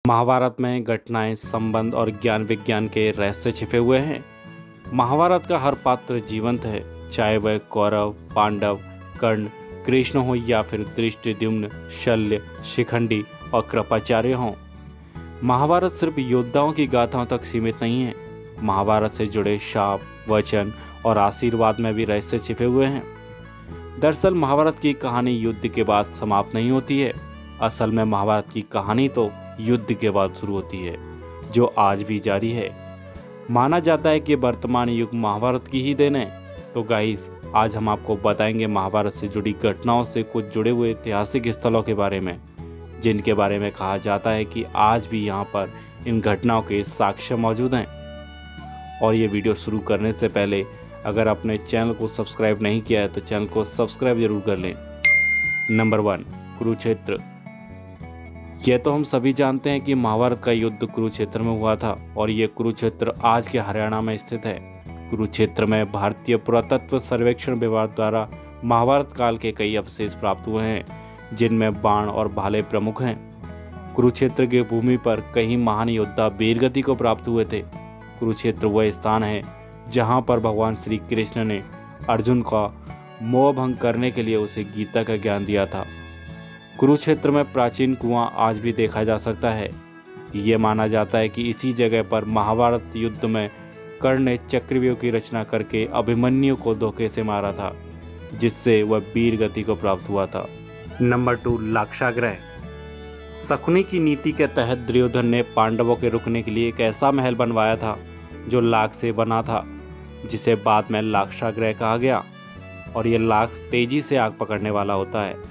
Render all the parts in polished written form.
महाभारत में घटनाएं, संबंध और ज्ञान विज्ञान के रहस्य छिपे हुए हैं। महाभारत का हर पात्र जीवंत है, चाहे वह कौरव, पांडव, कर्ण, कृष्ण हो या फिर धृष्टद्युम्न, शल्य, शिखंडी और कृपाचार्य हों। महाभारत सिर्फ योद्धाओं की गाथाओं तक सीमित नहीं है। महाभारत से जुड़े शाप, वचन और आशीर्वाद में भी रहस्य छिपे हुए हैं। दरअसल महाभारत की कहानी युद्ध के बाद समाप्त नहीं होती है। असल में महाभारत की कहानी तो युद्ध के बाद शुरू होती है, जो आज भी जारी है। माना जाता है कि वर्तमान युग महाभारत की ही देन है। तो गाइस, आज हम आपको बताएंगे महाभारत से जुड़ी घटनाओं से कुछ जुड़े हुए ऐतिहासिक स्थलों के बारे में, जिनके बारे में कहा जाता है कि आज भी यहाँ पर इन घटनाओं के साक्ष्य मौजूद हैं। और ये वीडियो शुरू करने से पहले अगर आपने चैनल को सब्सक्राइब नहीं किया है तो चैनल को सब्सक्राइब जरूर कर लें। नंबर 1, कुरुक्षेत्र। यह तो हम सभी जानते हैं कि महाभारत का युद्ध कुरुक्षेत्र में हुआ था और ये कुरुक्षेत्र आज के हरियाणा में स्थित है। कुरुक्षेत्र में भारतीय पुरातत्व सर्वेक्षण विभाग द्वारा महाभारत काल के कई अवशेष प्राप्त हुए हैं, जिनमें बाण और भाले प्रमुख हैं। कुरुक्षेत्र की भूमि पर कई महान योद्धा वीरगति को प्राप्त हुए थे। कुरुक्षेत्र वह स्थान है जहां पर भगवान श्री कृष्ण ने अर्जुन का मोह भंग करने के लिए उसे गीता का ज्ञान दिया था। कुरुक्षेत्र में प्राचीन कुआं आज भी देखा जा सकता है। ये माना जाता है कि इसी जगह पर महाभारत युद्ध में कर्ण ने चक्रव्यूह की रचना करके अभिमन्यु को धोखे से मारा था, जिससे वह वीर गति को प्राप्त हुआ था। नंबर 2, लाक्षागृह। शकुनी की नीति के तहत दुर्योधन ने पांडवों के रुकने के लिए एक ऐसा महल बनवाया था जो लाख से बना था, जिसे बाद में लाक्षागृह कहा गया। और ये लाख तेजी से आग पकड़ने वाला होता है।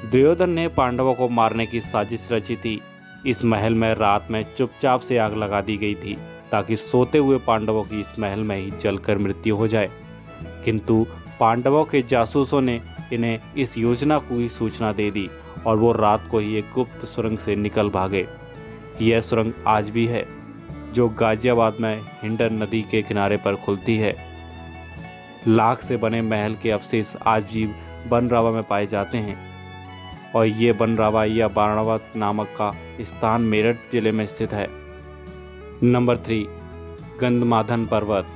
दुर्योधन ने पांडवों को मारने की साजिश रची थी। इस महल में रात में चुपचाप से आग लगा दी गई थी ताकि सोते हुए पांडवों की इस महल में ही जलकर मृत्यु हो जाए। किंतु पांडवों के जासूसों ने इन्हें इस योजना की सूचना दे दी और वो रात को ही एक गुप्त सुरंग से निकल भागे। यह सुरंग आज भी है, जो गाजियाबाद में हिंडर नदी के किनारे पर खुलती है। लाख से बने महल के अवशेष आज भी बनरावा में पाए जाते हैं और ये बनरावा या बाणावा नामक का स्थान मेरठ जिले में स्थित है। नंबर 3, गंधमादन पर्वत।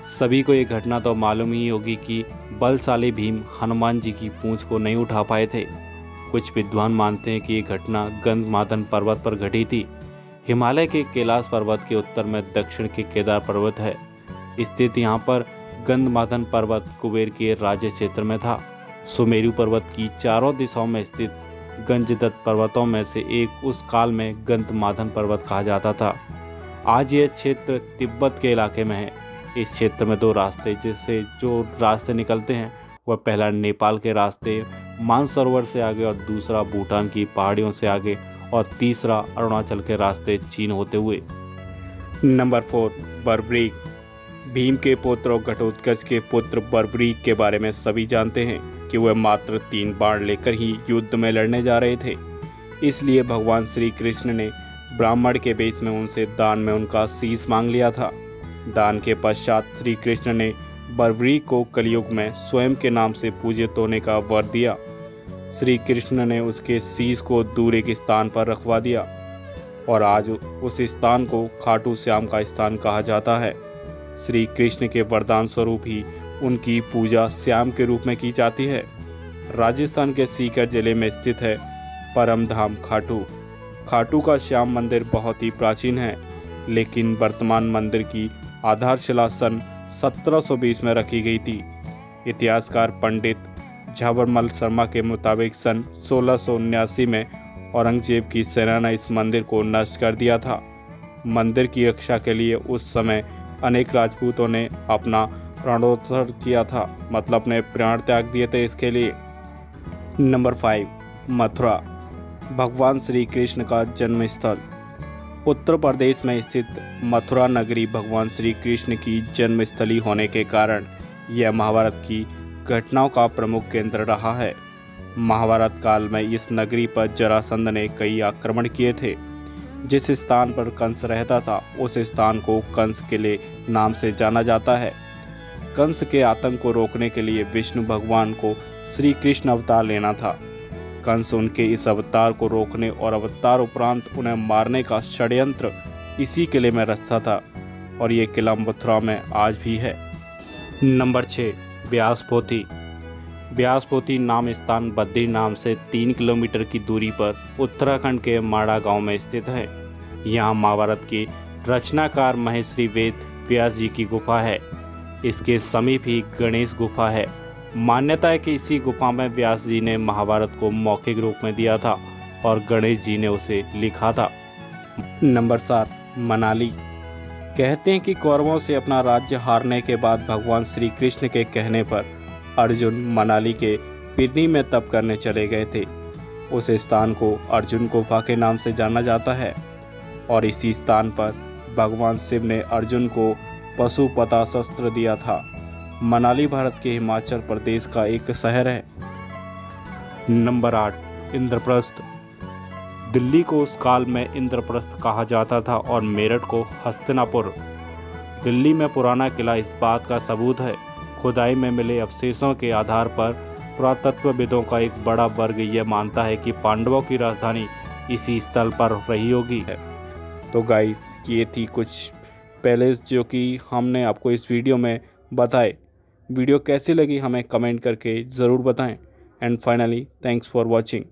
सभी को ये घटना तो मालूम ही होगी कि बलशाली भीम हनुमान जी की पूंछ को नहीं उठा पाए थे। कुछ विद्वान मानते हैं कि ये घटना गंधमादन पर्वत पर घटी थी। हिमालय के कैलाश पर्वत के उत्तर में दक्षिण के केदार पर्वत है स्थित। यहाँ पर गंधमादन पर्वत कुबेर के राज्य क्षेत्र में था। सुमेरु पर्वत की चारों दिशाओं में स्थित गंजदत्त पर्वतों में से एक उस काल में गंधमादन पर्वत कहा जाता था। आज यह क्षेत्र तिब्बत के इलाके में है। इस क्षेत्र में 2 रास्ते, जिससे जो रास्ते निकलते हैं वह पहला नेपाल के रास्ते मानसरोवर से आगे और दूसरा भूटान की पहाड़ियों से आगे और तीसरा अरुणाचल के रास्ते चीन होते हुए। नंबर 4, बर्बरीक। भीम के पुत्र और घटोत्कच के पुत्र बर्बरीक के बारे में सभी जानते हैं कि वह मात्र 3 बाण लेकर ही युद्ध में लड़ने जा रहे थे। इसलिए भगवान श्री कृष्ण ने ब्राह्मण के वेश में उनसे दान में उनका शीश मांग लिया था। दान के पश्चात श्री कृष्ण ने बर्बरीक को कलयुग में स्वयं के नाम से पूजित होने का वर दिया। श्री कृष्ण ने उसके शीश को दूर एक स्थान पर रखवा दिया और आज उस स्थान को खाटू श्याम का स्थान कहा जाता है। श्री कृष्ण के वरदान स्वरूप ही उनकी पूजा श्याम के रूप में की जाती है। राजस्थान के सीकर जिले में स्थित है परम धाम खाटू। खाटू का श्याम मंदिर बहुत ही प्राचीन है, लेकिन वर्तमान मंदिर की आधारशिला सन 1720 में रखी गई थी। इतिहासकार पंडित झावरमल शर्मा के मुताबिक सन 1679 में औरंगजेब की सेना ने इस मंदिर को नष्ट कर दिया था। मंदिर की रक्षा के लिए उस समय अनेक राजपूतों ने अपना प्राणोत्सर्ग किया था, मतलब अपने प्राण त्याग दिए थे इसके लिए। नंबर 5, मथुरा। भगवान श्री कृष्ण का जन्म स्थल। उत्तर प्रदेश में स्थित मथुरा नगरी भगवान श्री कृष्ण की जन्मस्थली होने के कारण यह महाभारत की घटनाओं का प्रमुख केंद्र रहा है। महाभारत काल में इस नगरी पर जरासंध ने कई आक्रमण किए थे। जिस स्थान पर कंस रहता था उस स्थान को कंस किले नाम से जाना जाता है। कंस के आतंक को रोकने के लिए विष्णु भगवान को श्री कृष्ण अवतार लेना था। कंस उनके इस अवतार को रोकने और अवतार उपरांत उन्हें मारने का षड्यंत्र इसी किले में रचता था और ये किला मथुरा में आज भी है। नंबर 6, व्यासपोथी। व्यासपोथी नाम स्थान बद्री नाम से 3 किलोमीटर की दूरी पर उत्तराखंड के माड़ा गांव में स्थित है। यहाँ महाभारत के रचनाकार महर्षि वेद व्यास जी की गुफा है। इसके समीप ही गणेश गुफा है। मान्यता है कि इसी गुफा में व्यास जी ने महाभारत को मौखिक रूप में दिया था और गणेश जी ने उसे लिखा था। नंबर 7, मनाली। कहते हैं कि कौरवों से अपना राज्य हारने के बाद भगवान श्री कृष्ण के कहने पर अर्जुन मनाली के पिरनी में तप करने चले गए थे। उस स्थान को अर्जुन गुफा के नाम से जाना जाता है और इसी स्थान पर भगवान शिव ने अर्जुन को पशुपता शस्त्र दिया था। मनाली भारत के हिमाचल प्रदेश का एक शहर है। नंबर 8, इंद्रप्रस्थ। दिल्ली को उस काल में इंद्रप्रस्थ कहा जाता था और मेरठ को हस्तिनापुर। दिल्ली में पुराना किला इस बात का सबूत है। खुदाई में मिले अवशेषों के आधार पर पुरातत्वविदों का एक बड़ा वर्ग यह मानता है कि पांडवों की राजधानी इसी स्थल पर रही होगी। तो गाइस, ये थी कुछ पैलेस जो कि हमने आपको इस वीडियो में बताए। वीडियो कैसी लगी हमें कमेंट करके ज़रूर बताएं। And finally thanks for watching.